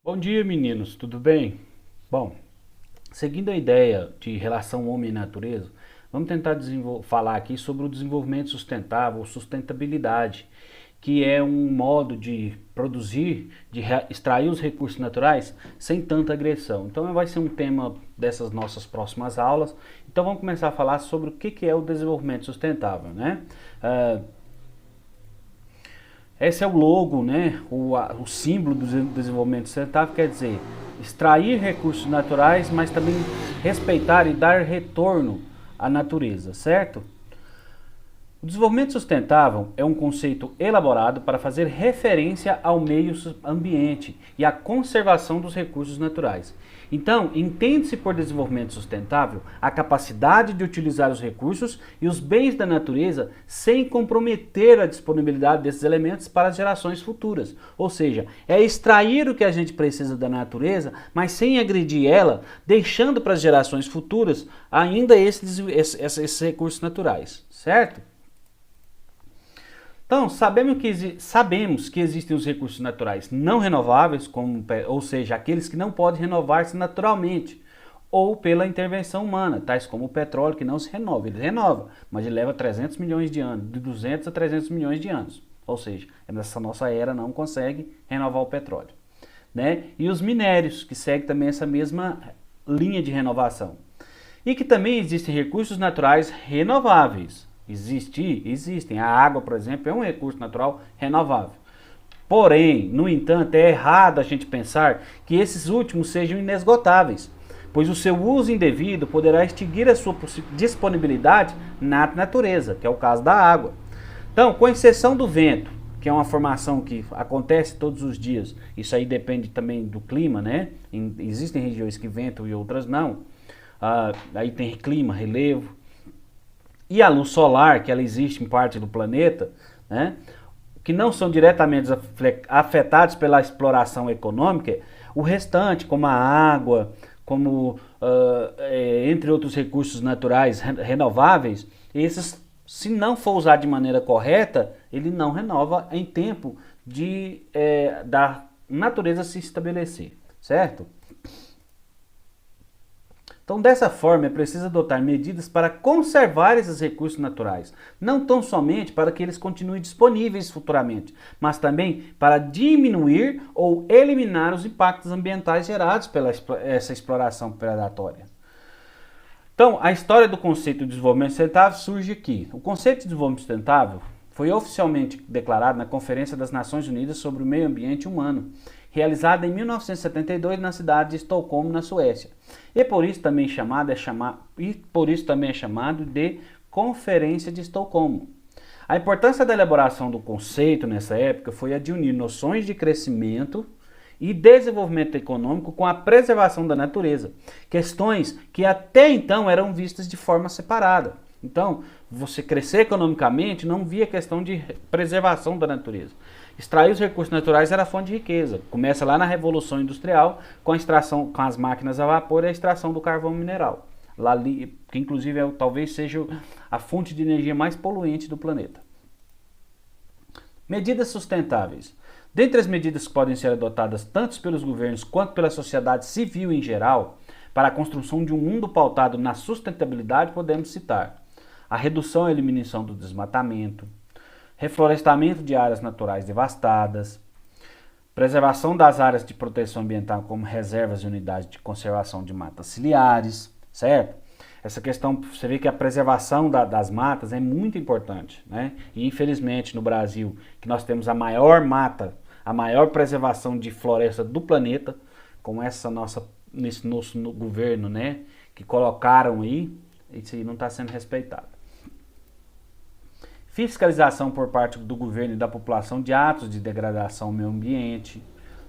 Bom dia, meninos, tudo bem? Bom, seguindo a ideia de relação homem e natureza, vamos tentar falar aqui sobre o desenvolvimento sustentável, sustentabilidade, que é um modo de produzir, de extrair os recursos naturais sem tanta agressão. Então vai ser um tema dessas nossas próximas aulas. Então vamos começar a falar sobre o que é o desenvolvimento sustentável, né? Esse é o logo, né? O símbolo do desenvolvimento sustentável, quer dizer, extrair recursos naturais, mas também respeitar e dar retorno à natureza, certo? O desenvolvimento sustentável é um conceito elaborado para fazer referência ao meio ambiente e à conservação dos recursos naturais. Então, entende-se por desenvolvimento sustentável a capacidade de utilizar os recursos e os bens da natureza sem comprometer a disponibilidade desses elementos para as gerações futuras. Ou seja, é extrair o que a gente precisa da natureza, mas sem agredir ela, deixando para as gerações futuras ainda esses recursos naturais, certo? Então, sabemos que existem os recursos naturais não renováveis, ou seja, aqueles que não podem renovar-se naturalmente, ou pela intervenção humana, tais como o petróleo, que não se renova. Ele renova, mas ele leva 300 milhões de anos, de 200 a 300 milhões de anos. Ou seja, essa nossa era não consegue renovar o petróleo, né? E os minérios, que seguem também essa mesma linha de renovação. E que também existem recursos naturais renováveis. Existem. A água, por exemplo, é um recurso natural renovável. Porém, no entanto, é errado a gente pensar que esses últimos sejam inesgotáveis, pois o seu uso indevido poderá extinguir a sua disponibilidade na natureza, que é o caso da água. Então, com exceção do vento, que é uma formação que acontece todos os dias, isso aí depende também do clima, né? Existem regiões que ventam e outras não. Aí tem clima, relevo. E a luz solar, que ela existe em parte do planeta, né, que não são diretamente afetados pela exploração econômica, o restante, como a água, como entre outros recursos naturais renováveis, esses, se não for usado de maneira correta, ele não renova em tempo da natureza se estabelecer, certo? Então, dessa forma, é preciso adotar medidas para conservar esses recursos naturais, não tão somente para que eles continuem disponíveis futuramente, mas também para diminuir ou eliminar os impactos ambientais gerados pela essa exploração predatória. Então, a história do conceito de desenvolvimento sustentável surge aqui. O conceito de desenvolvimento sustentável foi oficialmente declarado na Conferência das Nações Unidas sobre o Meio Ambiente Humano, realizada em 1972 na cidade de Estocolmo, na Suécia. E por isso também é chamado de Conferência de Estocolmo. A importância da elaboração do conceito nessa época foi a de unir noções de crescimento e desenvolvimento econômico com a preservação da natureza, questões que até então eram vistas de forma separada. Então, você crescer economicamente não via questão de preservação da natureza. Extrair os recursos naturais era fonte de riqueza. Começa lá na Revolução Industrial, com a extração, com as máquinas a vapor e a extração do carvão mineral. Que inclusive talvez seja a fonte de energia mais poluente do planeta. Medidas sustentáveis. Dentre as medidas que podem ser adotadas tanto pelos governos quanto pela sociedade civil em geral, para a construção de um mundo pautado na sustentabilidade, podemos citar a redução e eliminação do desmatamento, reflorestamento de áreas naturais devastadas, preservação das áreas de proteção ambiental como reservas e unidades de conservação de matas ciliares, certo? Essa questão, você vê que a preservação das matas é muito importante, né? E infelizmente no Brasil, que nós temos a maior mata, a maior preservação de floresta do planeta, com nesse nosso governo, né? Que colocaram aí, isso aí não está sendo respeitado. Fiscalização por parte do governo e da população de atos de degradação ao meio ambiente,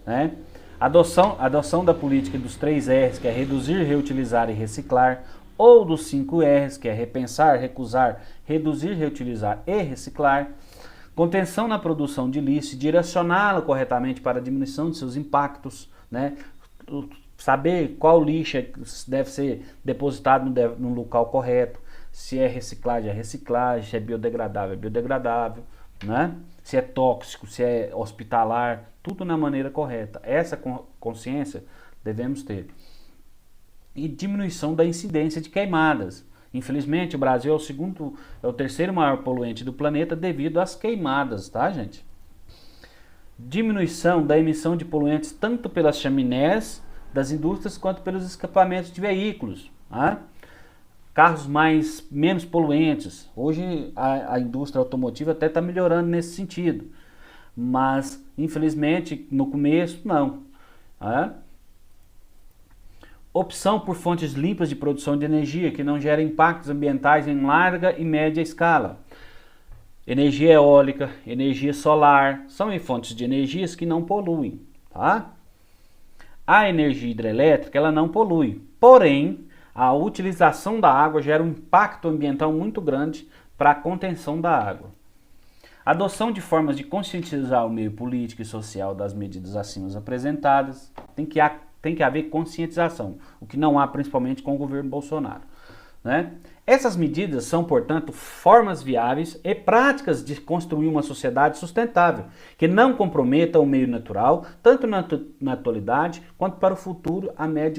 né? Adoção da política dos 3 R's, que é reduzir, reutilizar e reciclar, ou dos 5 R's, que é repensar, recusar, reduzir, reutilizar e reciclar. Contenção na produção de lixo, direcioná-la corretamente para a diminuição de seus impactos, né? Saber qual lixo deve ser depositado no local correto. Se é reciclagem, se é biodegradável, né? Se é tóxico, se é hospitalar, tudo na maneira correta. Essa consciência devemos ter. E diminuição da incidência de queimadas. Infelizmente, o Brasil é o terceiro maior poluente do planeta devido às queimadas, tá, gente? Diminuição da emissão de poluentes tanto pelas chaminés das indústrias quanto pelos escapamentos de veículos, tá? Carros menos poluentes. Hoje a indústria automotiva até está melhorando nesse sentido, mas infelizmente no começo não. Tá? Opção por fontes limpas de produção de energia que não gerem impactos ambientais em larga e média escala. Energia eólica, energia solar, são fontes de energias que não poluem. Tá? A energia hidrelétrica ela não polui, porém a utilização da água gera um impacto ambiental muito grande para a contenção da água. Adoção de formas de conscientizar o meio político e social das medidas acima apresentadas. Tem que haver conscientização, o que não há principalmente com o governo Bolsonaro. Né? Essas medidas são, portanto, formas viáveis e práticas de construir uma sociedade sustentável, que não comprometa o meio natural, tanto na atualidade quanto para o futuro a médio